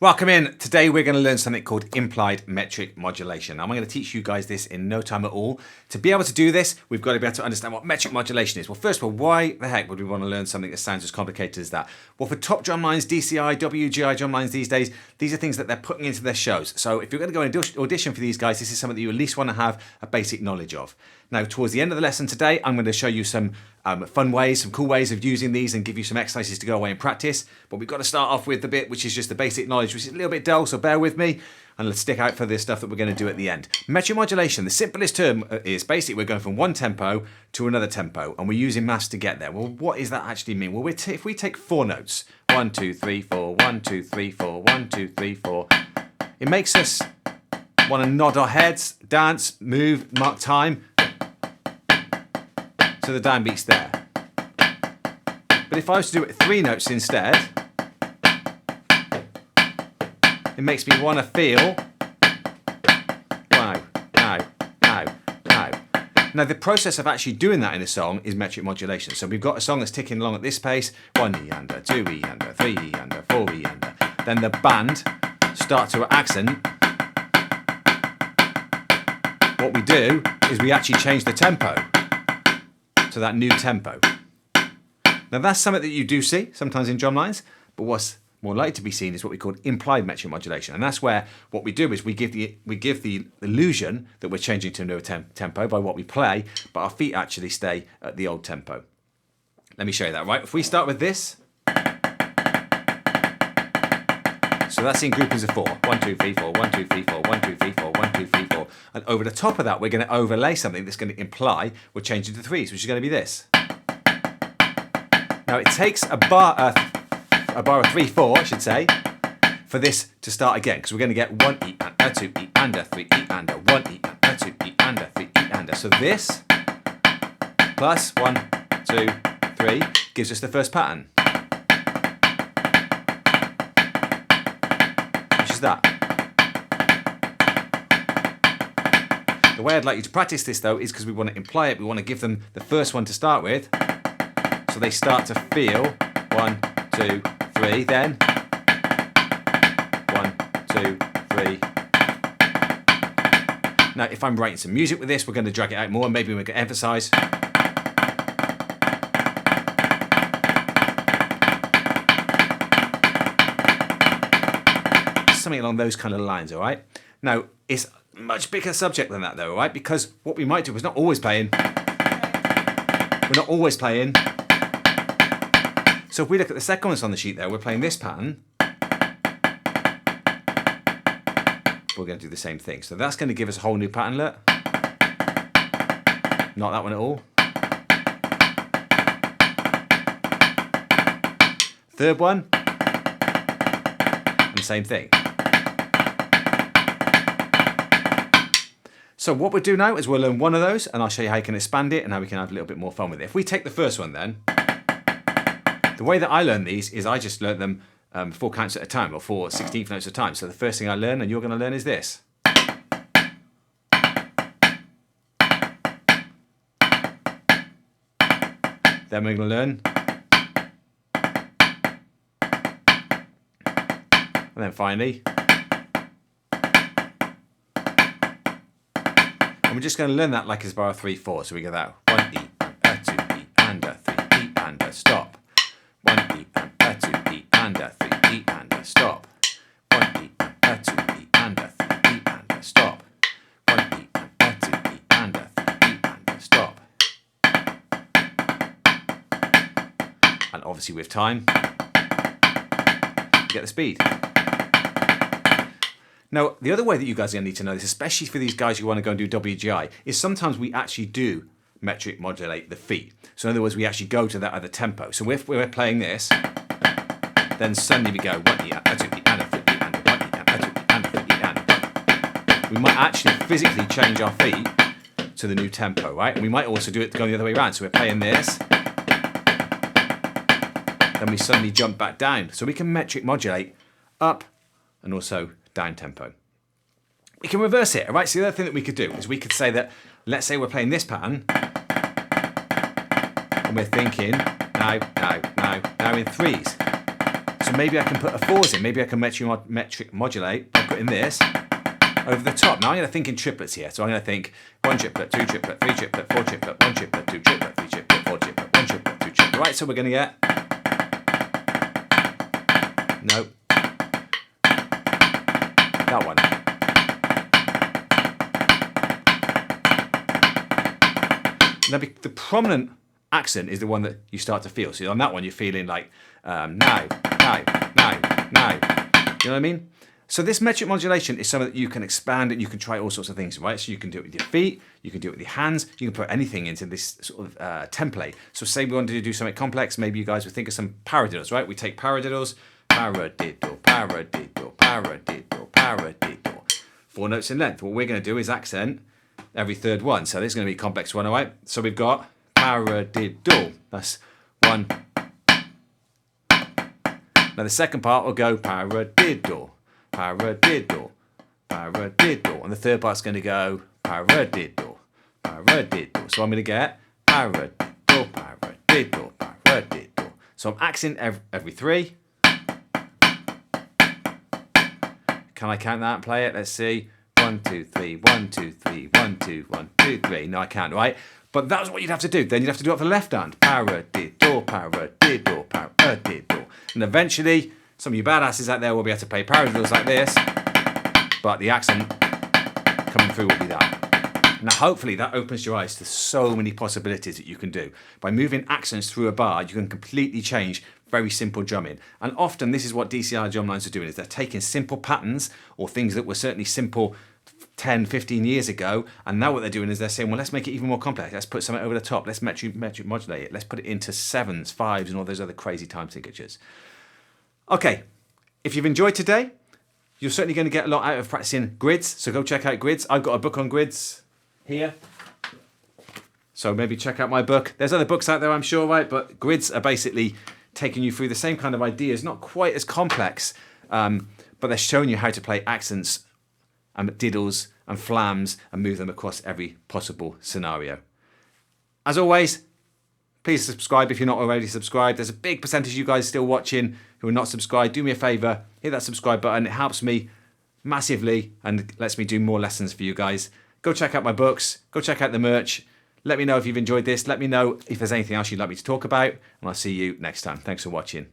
Welcome in. Today we're going to learn something called implied metric modulation. I'm going to teach you guys this in no time at all. To be able to do this, we've got to be able to understand what metric modulation is. Well, first of all, why the heck would we want to learn something that sounds as complicated as that? Well, for top drumlines, DCI, WGI drumlines these days, these are things that they're putting into their shows. So if you're going to go and audition for these guys, this is something that you at least want to have a basic knowledge of. Now, towards the end of the lesson today, I'm going to show you some fun ways, some cool ways of using these and give you some exercises to go away and practice. But we've got to start off with the bit which is just the basic knowledge, which is a little bit dull, so bear with me. And let's stick out for the stuff that we're going to do at the end. Metric modulation, the simplest term is basically we're going from one tempo to another tempo, and we're using maths to get there. Well, what does that actually mean? Well, if we take four notes, 1, 2, 3, 4, 1, 2, 3, 4, 1, 2, 3, 4, it makes us want to nod our heads, dance, move, mark time. So the downbeat's there. But if I was to do it three notes instead, it makes me want to feel wow, ow, ow, ow. Now the process of actually doing that in a song is metric modulation. So we've got a song that's ticking along at this pace, 1 E under, 2 E under, 3 E under, 4 E under. Then the band start to accent. What we do is we actually change the tempo to that new tempo. Now that's something that you do see sometimes in drumlines, but what's more likely to be seen is what we call implied metric modulation, and that's where what we do is we give the illusion that we're changing to a new tempo by what we play, but our feet actually stay at the old tempo. Let me show you that. Right, if we start with this, so that's in groupings of 4. 1, 2, 3, 4, 1, 2, 3, 4, 1, 2, 3, 4, 1, 2, 3, 4. And over the top of that, we're going to overlay something that's going to imply we're changing to threes, which is going to be this. Now it takes a bar of 3, 4, I should say, for this to start again, because we're going to get 1 E and a 2 E and a 3 E and a 1 E and a 2 E and a 3 E and a. So this plus 1, 2, 3 gives us the first pattern. That. The way I'd like you to practice this though is because we want to imply it, we want to give them the first one to start with, so they start to feel 1, 2, 3, then 1, 2, 3. Now if I'm writing some music with this, we're going to drag it out more, and maybe we can emphasize. Something along those kind of lines, all right? Now, it's a much bigger subject than that, though, all right? Because what we might do is not always playing. We're not always playing. So if we look at the second one that's on the sheet there, we're playing this pattern. We're going to do the same thing. So that's going to give us a whole new pattern, look. Not that one at all. Third one. And the same thing. So what we'll do now is we'll learn one of those, and I'll show you how you can expand it and how we can have a little bit more fun with it. If we take the first one then, the way that I learn these is I just learn them 4 counts at a time, or 4 16th notes at a time. So the first thing I learn, and you're going to learn, is this. Then we're going to learn. And then finally. And we're just going to learn that like it's bar of 3, 4. So we get that 1 E and a 2 E and a 3 E and a stop. 1 E and a 2 E and a 3 E and a stop. 1 E and a 2 E and a 3 E and a stop. 1 E and a 2 E and a 3 E and a stop. And obviously with time, you get the speed. Now, the other way that you guys are going to need to know this, especially for these guys who want to go and do WGI, is sometimes we actually do metric modulate the feet. So in other words, we actually go to that other tempo. So if we're playing this, then suddenly we go 1 E and a 2 E and a 3 E and a 1 E and a 2 E and a 3 E and a. We might actually physically change our feet to the new tempo, right? And we might also do it going the other way around. So we're playing this, then we suddenly jump back down. So we can metric modulate up and also down tempo. We can reverse it, all right? So the other thing that we could do is we could say that, let's say we're playing this pattern, and we're thinking now in threes. So So maybe I can put a fours in. Maybe I can metric modulate by putting this over the top. Now I'm going to think in triplets here. So I'm going to think 1 triplet, 2 triplet, 3 triplet, 4 triplet, 1 triplet, 2 triplet, 3 triplet, 4 triplet, 1 triplet, 2 triplet. Right, so we're going to get... No. That one. Now the prominent accent is the one that you start to feel. So on that one, you're feeling like now. You know what I mean? So this metric modulation is something that you can expand and you can try all sorts of things, right? So you can do it with your feet, you can do it with your hands, you can put anything into this sort of template. So say we wanted to do something complex, maybe you guys would think of some paradiddles, right? We take paradiddles, paradiddle, paradiddle, paradiddle, paradiddle. 4 notes in length. What we're going to do is accent every third one. So this is going to be complex one, all right? So we've got paradiddle. That's 1. Now the second part will go paradiddle, paradiddle, paradiddle. And the third part's going to go paradiddle, paradiddle. So I'm going to get paradiddle, paradiddle, paradiddle. So I'm accenting every 3. Can I count that and play it? Let's see. 1, 2, 3, 1, 2, 3, 1, 2, 1, 2, 3. No, I can't, right? But that's what you'd have to do. Then you'd have to do it for the left hand. Paradiddle, paradiddle, paradiddle. And eventually, some of you badasses out there will be able to play paradiddles like this, but the accent coming through will be that. Now, hopefully, that opens your eyes to so many possibilities that you can do. By moving accents through a bar, you can completely change very simple drumming. And often, this is what DCI drumlines are doing, is they're taking simple patterns or things that were certainly simple 10, 15 years ago, and now what they're doing is they're saying, well, let's make it even more complex. Let's put something over the top. Let's metric modulate it. Let's put it into 7s, 5s, and all those other crazy time signatures. Okay, if you've enjoyed today, you're certainly going to get a lot out of practicing grids, so go check out grids. I've got a book on grids here, so maybe check out my book. There's other books out there, I'm sure, right? But grids are basically taking you through the same kind of ideas, not quite as complex, but they're showing you how to play accents and diddles and flams and move them across every possible scenario. As always, please subscribe if you're not already subscribed. There's a big percentage of you guys still watching who are not subscribed. Do me a favor, hit that subscribe button. It helps me massively and lets me do more lessons for you guys. Go check out my books, go check out the merch. Let me know if you've enjoyed this. Let me know if there's anything else you'd like me to talk about, and I'll see you next time. Thanks for watching.